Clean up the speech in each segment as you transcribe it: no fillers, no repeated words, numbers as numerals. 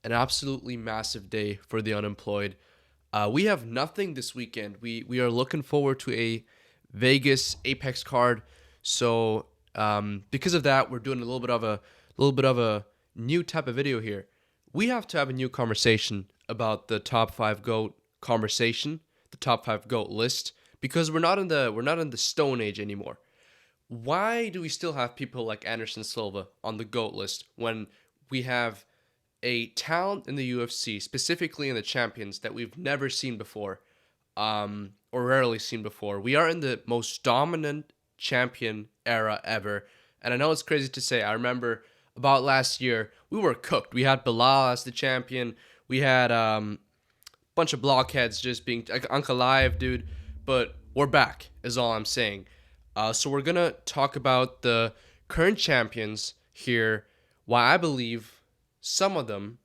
an absolutely massive day for the unemployed. We have nothing this weekend. We are looking forward to a Vegas Apex card. So because of that, we're doing a little bit of a new type of video here. We have to have a new conversation about the top five GOAT conversation, the top five GOAT list, because we're not in the Stone Age anymore. Why do we still have people like Anderson Silva on the GOAT list when we have a talent in the UFC, specifically in the champions, that we've never seen before, or rarely seen before? We are in the most dominant champion era ever. And I know it's crazy to say. I remember about last year, we were cooked. We had Bilal as the champion. We had bunch of blockheads just being like Uncle Live, dude. But we're back, is all I'm saying. So we're gonna talk about the current champions here. Why I believe some of them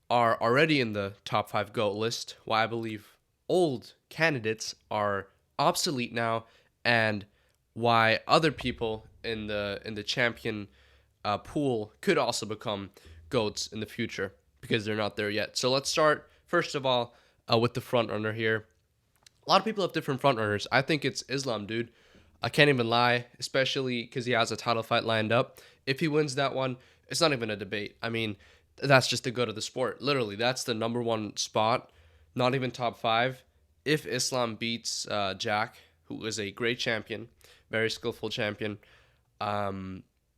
are already in the top five GOAT list. Why I believe old candidates are obsolete now, and why other people in the champion pool could also become GOATs in the future because they're not there yet. So let's start first of all with the front runner here. A lot of people have different front runners. I think it's Islam, dude. I can't even lie, especially because he has a title fight lined up. If he wins that one, it's not even a debate. I mean, that's just the go to the sport. Literally, that's the number one spot, not even top five. If Islam beats Jack, who is a great champion, very skillful champion,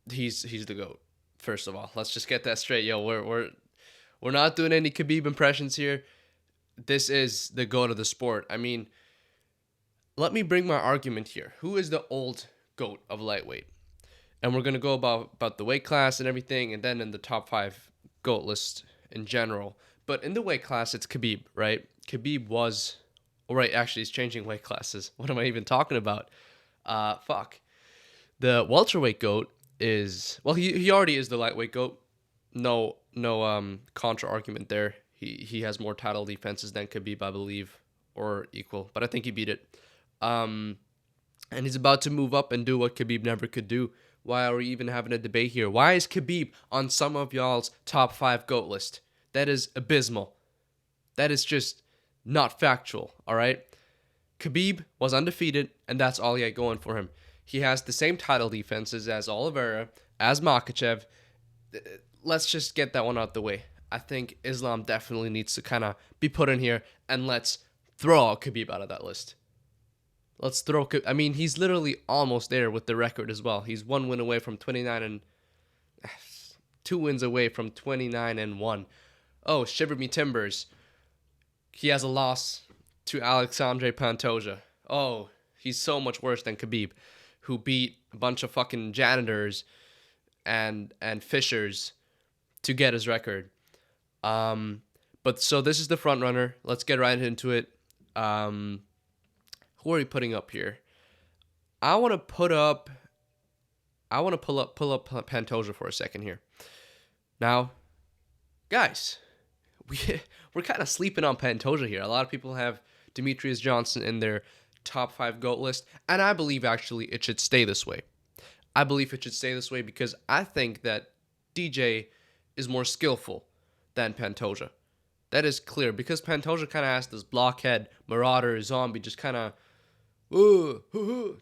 he's the GOAT. First of all, let's just get that straight, yo. We're not doing any Khabib impressions here. This is the GOAT of the sport. I mean, let me bring my argument here. Who is the old GOAT of lightweight? And we're going to go about the weight class and everything, and then in the top five GOAT list in general. But in the weight class, it's Khabib, right? Khabib was... Oh, right, actually, he's changing weight classes. What am I even talking about? Fuck. The welterweight GOAT is... Well, he already is the lightweight GOAT. No contra argument there. He has more title defenses than Khabib, I believe, or equal. But I think he beat it. And he's about to move up and do what Khabib never could do. Why are we even having a debate here? Why is Khabib on some of y'all's top five GOAT list? That is abysmal. That is just not factual, all right? Khabib was undefeated, and that's all he had going for him. He has the same title defenses as Oliveira, as Makhachev. Let's just get that one out the way. I think Islam definitely needs to kind of be put in here, and let's throw Khabib out of that list. Let's throw... I mean, he's literally almost there with the record as well. He's 1 win away from 29 and... 2 wins away from 29 and 1. Oh, shiver me timbers. He has a loss to Alexandre Pantoja. Oh, he's so much worse than Khabib, who beat a bunch of fucking janitors and fishers to get his record. But so this is the front runner. Let's get right into it. Who are we putting up here? I want to pull up Pantoja for a second here. Now, guys, we're kind of sleeping on Pantoja here. A lot of people have Demetrius Johnson in their top five GOAT list, and I believe actually it should stay this way. I believe it should stay this way because I think that DJ is more skillful than Pantoja. That is clear because Pantoja kind of has this blockhead, marauder, zombie, just kind of,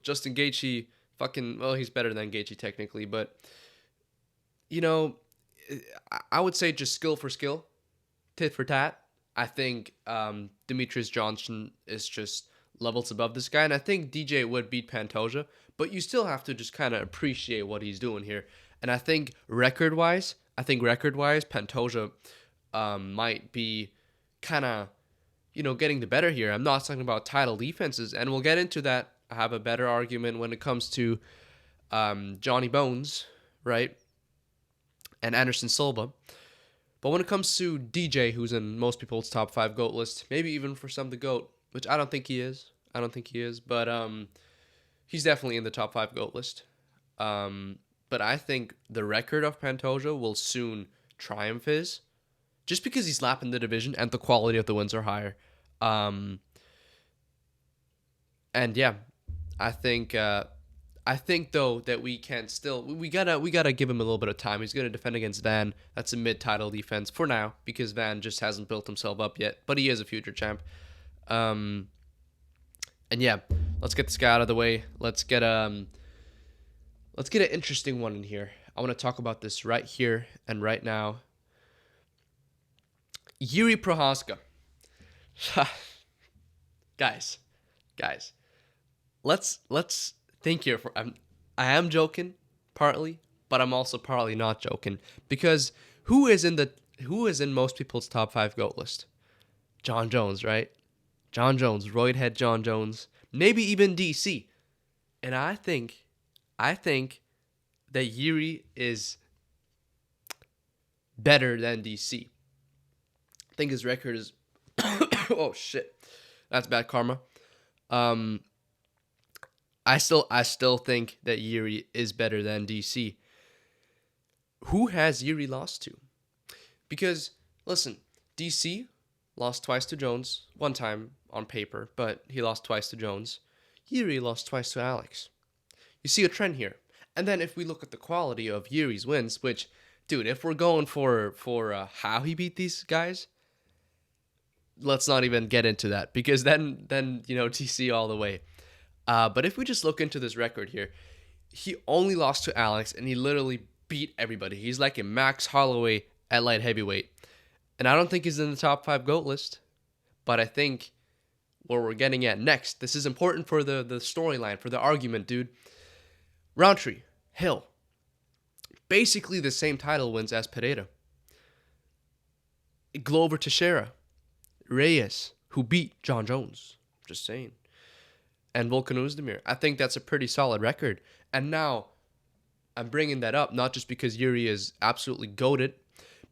Justin Gaethje, well, he's better than Gaethje technically, but, you know, I would say just skill for skill, tit for tat. I think Demetrius Johnson is just levels above this guy, and I think DJ would beat Pantoja, but you still have to just kind of appreciate what he's doing here. And I think record-wise, Pantoja might be kind of, getting the better here. I'm not talking about title defenses, and we'll get into that. I have a better argument when it comes to Johnny Bones, right, and Anderson Silva. But when it comes to DJ, who's in most people's top five GOAT list, maybe even for some the GOAT, which I don't think he is. But he's definitely in the top five GOAT list. But I think the record of Pantoja will soon triumph his, just because he's lapping the division and the quality of the wins are higher. And yeah, I think I think though that we can still we gotta give him a little bit of time. He's gonna defend against Van. That's a mid-title defense for now because Van just hasn't built himself up yet, but he is a future champ. And yeah, let's get this guy out of the way. Let's get an interesting one in here. I want to talk about this right here and right now. Yuri Prochazka. guys, let's think here for I am joking partly, but I'm also partly not joking because who is in most people's top 5 GOAT list? Jon Jones, right? Jon Jones, roidhead Jon Jones, maybe even DC. And I think that Yuri is better than DC. I think his record is oh shit. That's bad karma. I still think that Yuri is better than DC. Who has Yuri lost to? Because listen, DC lost twice to Jones, one time on paper, but he lost twice to Jones. Yuri lost twice to Alex. You see a trend here. And then if we look at the quality of Yuri's wins, which, dude, if we're going for how he beat these guys, let's not even get into that because then TC all the way. But if we just look into this record here, he only lost to Alex and he literally beat everybody. He's like a Max Holloway at light heavyweight. And I don't think he's in the top 5 GOAT list, but I think what we're getting at next, this is important for the storyline, for the argument, dude. Roundtree, Hill, basically the same title wins as Pereira. Glover Teixeira, Reyes, who beat Jon Jones, just saying, and Volkanovski. I think that's a pretty solid record. And now I'm bringing that up not just because Yuri is absolutely goated,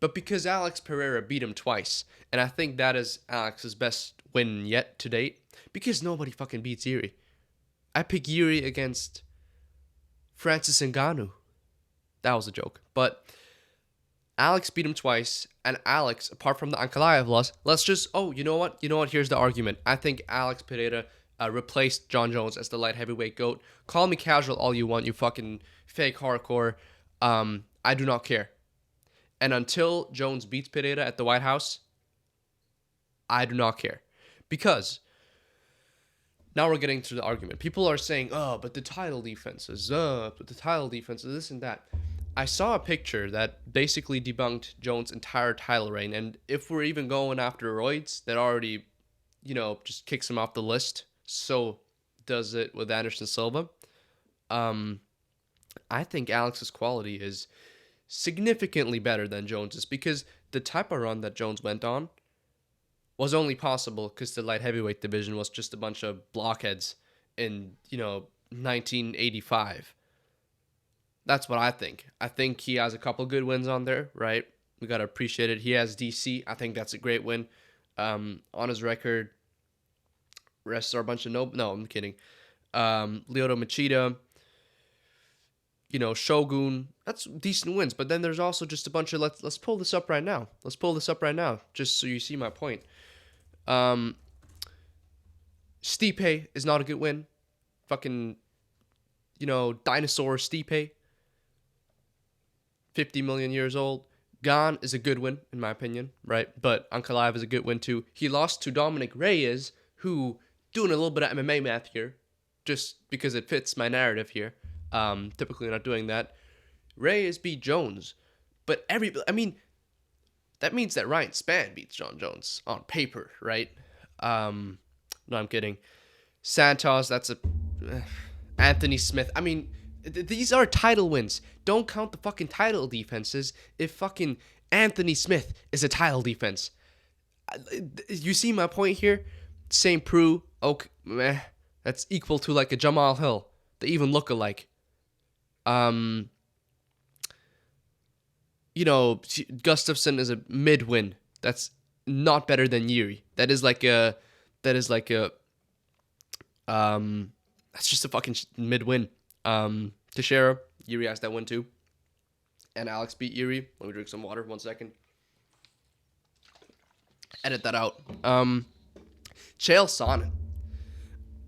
but because Alex Pereira beat him twice. And I think that is Alex's best win yet to date because nobody fucking beats Yuri. I pick Yuri against Francis Ngannou. That was a joke. But Alex beat him twice, and Alex, apart from the Ankalaev loss, you know what? Here's the argument. I think Alex Pereira replaced Jon Jones as the light heavyweight GOAT. Call me casual all you want, you fucking fake hardcore. I do not care. And until Jones beats Pereira at the White House, I do not care. Because now we're getting to the argument. People are saying, oh, but the title defense is this and that. I saw a picture that basically debunked Jones' entire title reign. And if we're even going after roids, that already, just kicks him off the list. So does it with Anderson Silva. I think Alex's quality is significantly better than Jones's because the type of run that Jones went on was only possible because the light heavyweight division was just a bunch of blockheads in, 1985. That's what I think. I think he has a couple good wins on there, right? We got to appreciate it. He has DC. I think that's a great win. On his record, rest are a bunch of no, I'm kidding. Lyoto Machida, Shogun, that's decent wins. But then there's also just a bunch of let's pull this up right now. Just so you see my point. Stipe is not a good win. Fucking, dinosaur Stipe. 50 million years old. Gan is a good win, in my opinion, right? But Ankalaev is a good win too. He lost to Dominic Reyes, who, doing a little bit of MMA math here, just because it fits my narrative here. Typically not doing that. Reyes beat Jones. But that means that Ryan Spann beats Jon Jones on paper, right? No, I'm kidding. Santos, that's Anthony Smith. These are title wins. Don't count the fucking title defenses if fucking Anthony Smith is a title defense. You see my point here? St. Preux, that's equal to like a Jamal Hill. They even look alike. Gustafsson is a mid-win. That's not better than Yuri. That's just a fucking mid-win. Teixeira, Yuri has that win too. And Alex beat Yuri. Let me drink some water, 1 second. Edit that out. Chael Sonnen.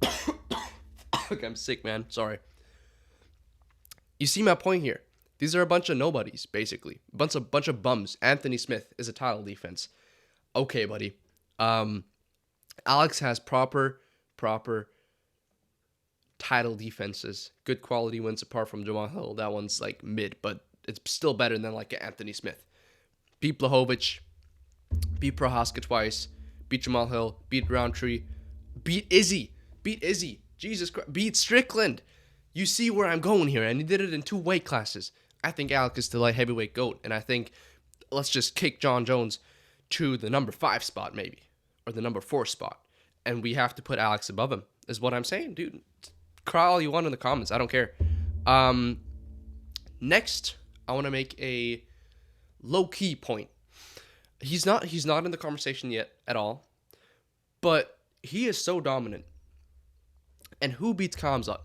Fuck, I'm sick, man. Sorry. You see my point here. These are a bunch of nobodies, basically. Bunch of bums. Anthony Smith is a title defense. Okay, buddy. Alex has proper title defenses. Good quality wins apart from Jamal Hill. That one's like mid, but it's still better than like Anthony Smith. Beat Blachowicz, beat Prochazka twice, beat Jamal Hill, beat Roundtree, beat Izzy. Jesus Christ, beat Strickland. You see where I'm going here, and he did it in 2 weight classes. I think Alex is the light heavyweight GOAT, and I think let's just kick John Jones to the number 5 spot maybe, or the number 4 spot, and we have to put Alex above him, is what I'm saying, dude. Cry all you want in the comments. I don't care. Next, I want to make a low-key point. He's not in the conversation yet at all, but he is so dominant. And who beats Khamzat?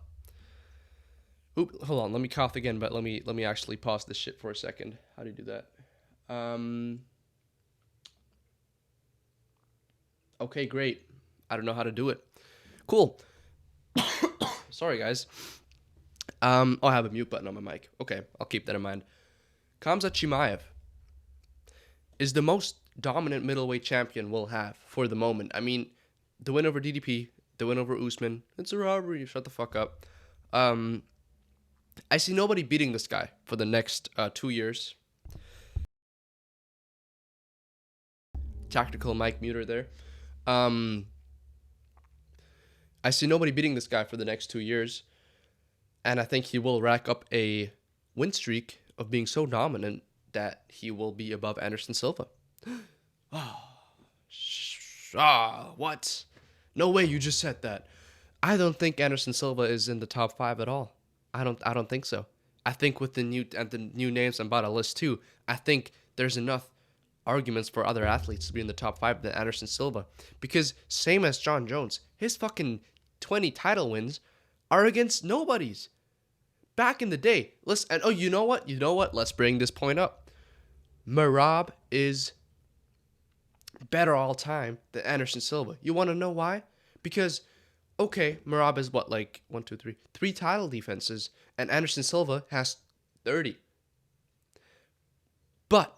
Hold on, let me cough again, but let me actually pause this shit for a second. How do you do that? Okay, great. I don't know how to do it. Cool. Sorry, guys. I have a mute button on my mic. Okay, I'll keep that in mind. Khamzat Chimaev is the most dominant middleweight champion we'll have for the moment. I mean, the win over DDP, the win over Usman, it's a robbery. Shut the fuck up. I see nobody beating this guy for the next 2 years. Tactical mic muter there. I see nobody beating this guy for the next 2 years. And I think he will rack up a win streak of being so dominant that he will be above Anderson Silva. What? No way you just said that. I don't think Anderson Silva is in the top 5 at all. I don't think so. I think with the new names I'm about to list too, I think there's enough arguments for other athletes to be in the top 5 than Anderson Silva. Because same as John Jones, his fucking 20 title wins are against nobodies. Back in the day, you know what? Let's bring this point up. Merab is better all time than Anderson Silva. You want to know why? Because, okay, Merab is what, like 3 title defenses, and Anderson Silva has 30. But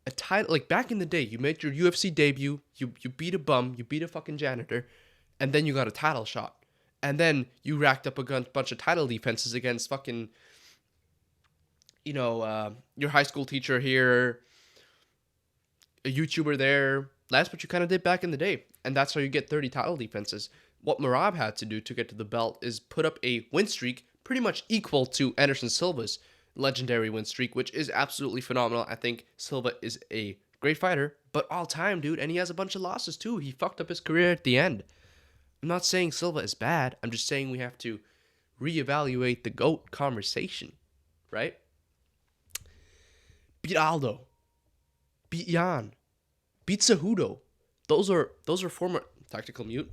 a title, like back in the day, you made your UFC debut, you beat a bum, you beat a fucking janitor, and then you got a title shot. And then you racked up a bunch of title defenses against fucking, your high school teacher here, a YouTuber there. That's what you kind of did back in the day. And that's how you get 30 title defenses. What Merab had to do to get to the belt is put up a win streak pretty much equal to Anderson Silva's legendary win streak, which is absolutely phenomenal. I think Silva is a great fighter, but all time, dude. And he has a bunch of losses too. He fucked up his career at the end. I'm not saying Silva is bad. I'm just saying we have to reevaluate the GOAT conversation, right? Beat Aldo. Beat Jan. Beat Cejudo. Those are former tactical mute.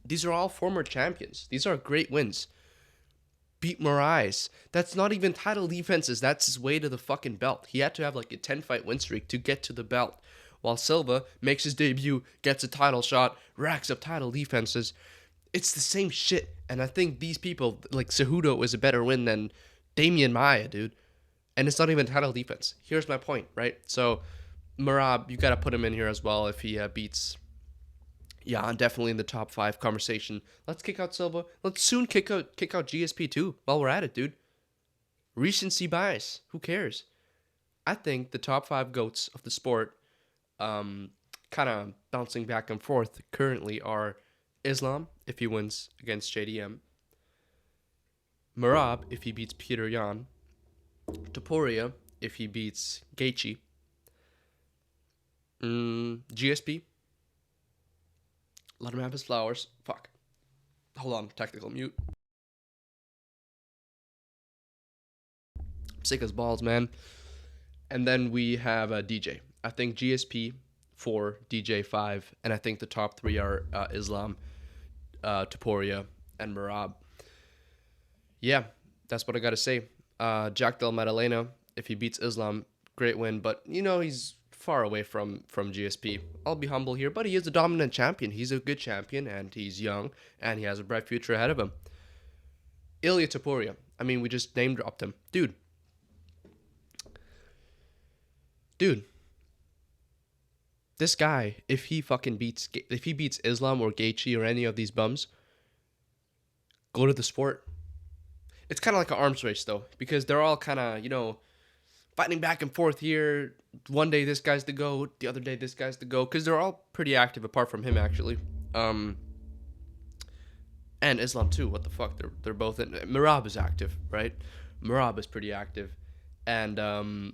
These are all former champions. These are great wins. Beat Moraes. That's not even title defenses. That's his way to the fucking belt. He had to have like a 10-fight win streak to get to the belt. While Silva makes his debut, gets a title shot, racks up title defenses. It's the same shit. And I think these people, like Cejudo, is a better win than Damian Maia, dude. And it's not even title defense. Here's my point, right? So, Merab, you got to put him in here as well if he beats... Yeah, I'm definitely in the top 5 conversation. Let's kick out Silva. Let's soon kick out GSP too while we're at it, dude. Recency bias. Who cares? I think the top 5 GOATs of the sport... kind of bouncing back and forth currently are Islam if he wins against JDM, Merab if he beats Peter Yan, Topuria if he beats Gaethje, GSP. Let him have his flowers. Fuck. Hold on, technical mute. I'm sick as balls, man. And then we have DJ. I think GSP 4, DJ 5, and I think the top 3 are Islam, Topuria, and Merab. Yeah, that's what I got to say. Jack Del Maddalena, if he beats Islam, great win, but he's far away from GSP. I'll be humble here, but he is a dominant champion. He's a good champion, and he's young, and he has a bright future ahead of him. Ilya Topuria. I mean, we just name dropped him. Dude. This guy, if he beats Islam or Gaethje or any of these bums, go to the sport. It's kind of like an arms race, though, because they're all kind of, fighting back and forth here. One day this guy's the GOAT, the other day this guy's the GOAT, because they're all pretty active apart from him, actually. And Islam, too. What the fuck? They're both in. Merab is active, right? Merab is pretty active. And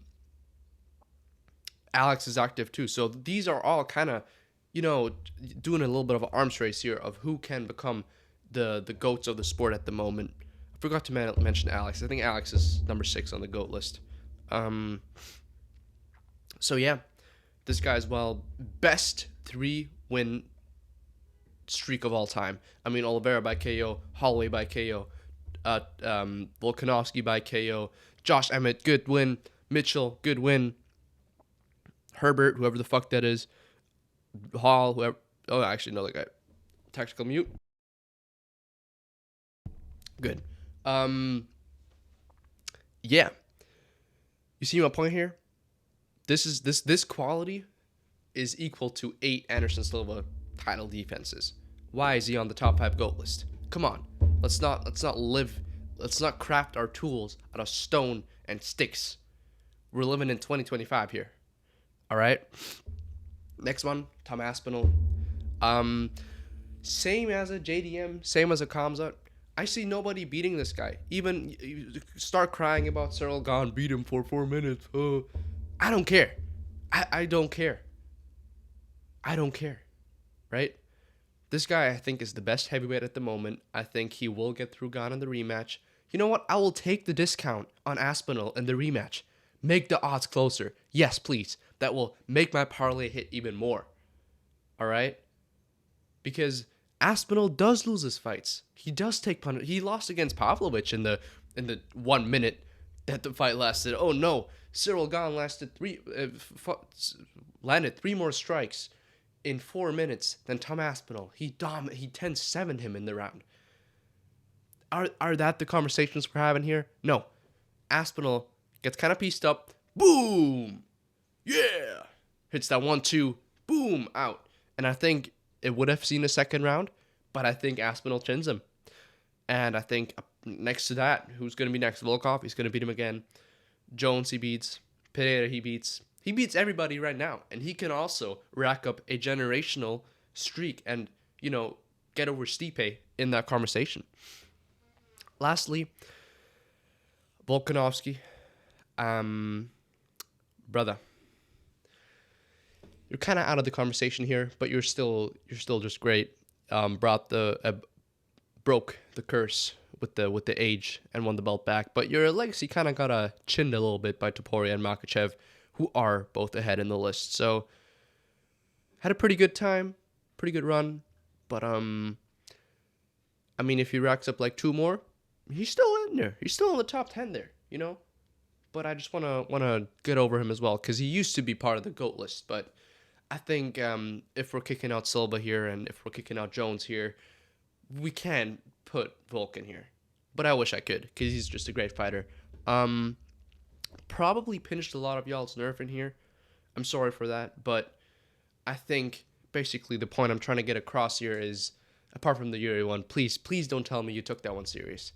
Alex is active, too. So these are all kind of, doing a little bit of an arms race here of who can become the GOATs of the sport at the moment. I forgot to mention Alex. I think Alex is number 6 on the GOAT list. So yeah, this guy's best 3-win streak of all time. I mean, Oliveira by KO, Holloway by KO, Volkanovski by KO, Josh Emmett, good win, Mitchell, good win, Herbert, whoever the fuck that is, Hall, whoever. Oh, actually, no, that guy. Tactical mute. Good. Yeah. You see my point here? This quality is equal to 8 Anderson Silva title defenses. Why is he on the top 5 GOAT list? Come on. Let's not craft our tools out of stone and sticks. We're living in 2025 here. All right? Next one, Tom Aspinall. Same as a JDM, same as a Khamzat. I see nobody beating this guy. Even you start crying about Cyril Gane beat him for 4 minutes. I don't care. I don't care. I don't care. Right? This guy, I think, is the best heavyweight at the moment. I think he will get through Gane in the rematch. You know what? I will take the discount on Aspinall in the rematch. Make the odds closer. Yes, please. That will make my parlay hit even more. All right? Because Aspinall does lose his fights. He does take punishment. He lost against Pavlovich in the 1 minute that the fight lasted. Oh no, Cyril Gane landed 3 more strikes in 4 minutes than Tom Aspinall. He 10-7'd him in the round. Are that the conversations we're having here? No. Aspinall gets kind of pieced up. Boom! Yeah! Hits that 1-2. Boom! Out. And I think it would have seen a second round, but I think Aspinall chins him. And I think next to that, who's going to be next? Volkov, he's going to beat him again. Jones, he beats. Pereira, he beats. He beats everybody right now. And he can also rack up a generational streak and, get over Stipe in that conversation. Lastly, Volkanovski. Brother. You're kind of out of the conversation here, but you're still just great. Broke the curse with the age and won the belt back, but your legacy kind of got chinned a little bit by Topuria and Makhachev, who are both ahead in the list. So had a pretty good time, pretty good run, but I mean, if he racks up like 2 more, he's still in there. He's still in the top 10 there, But I just wanna get over him as well, because he used to be part of the GOAT list, but I think if we're kicking out Silva here and if we're kicking out Jones here, we can put Volk in here. But I wish I could, because he's just a great fighter. Probably pinched a lot of y'all's nerve in here. I'm sorry for that. But I think basically the point I'm trying to get across here is, apart from the Yuri one, please don't tell me you took that one serious.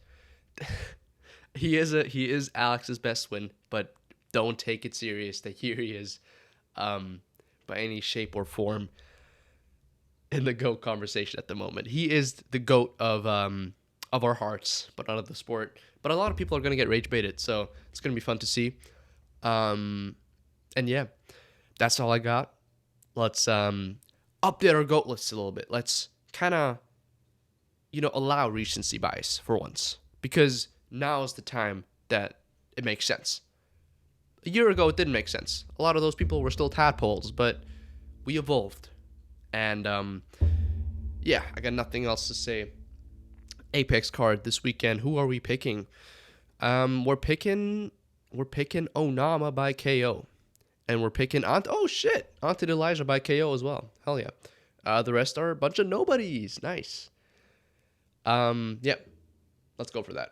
He is Alex's best win, but don't take it serious that Yuri is by any shape or form in the GOAT conversation at the moment. He is the GOAT of our hearts, but not of the sport. But a lot of people are going to get rage baited, so it's going to be fun to see. And yeah, that's all I got. Let's update our GOAT list a little bit. Let's kind of, allow recency bias for once, because now is the time that it makes sense. A year ago, it didn't make sense. A lot of those people were still tadpoles, but we evolved. And yeah, I got nothing else to say. Apex card this weekend. Who are we picking? We're picking Onama by KO, and we're picking Ante Elijah by KO as well. Hell yeah. The rest are a bunch of nobodies. Nice. Yeah, let's go for that.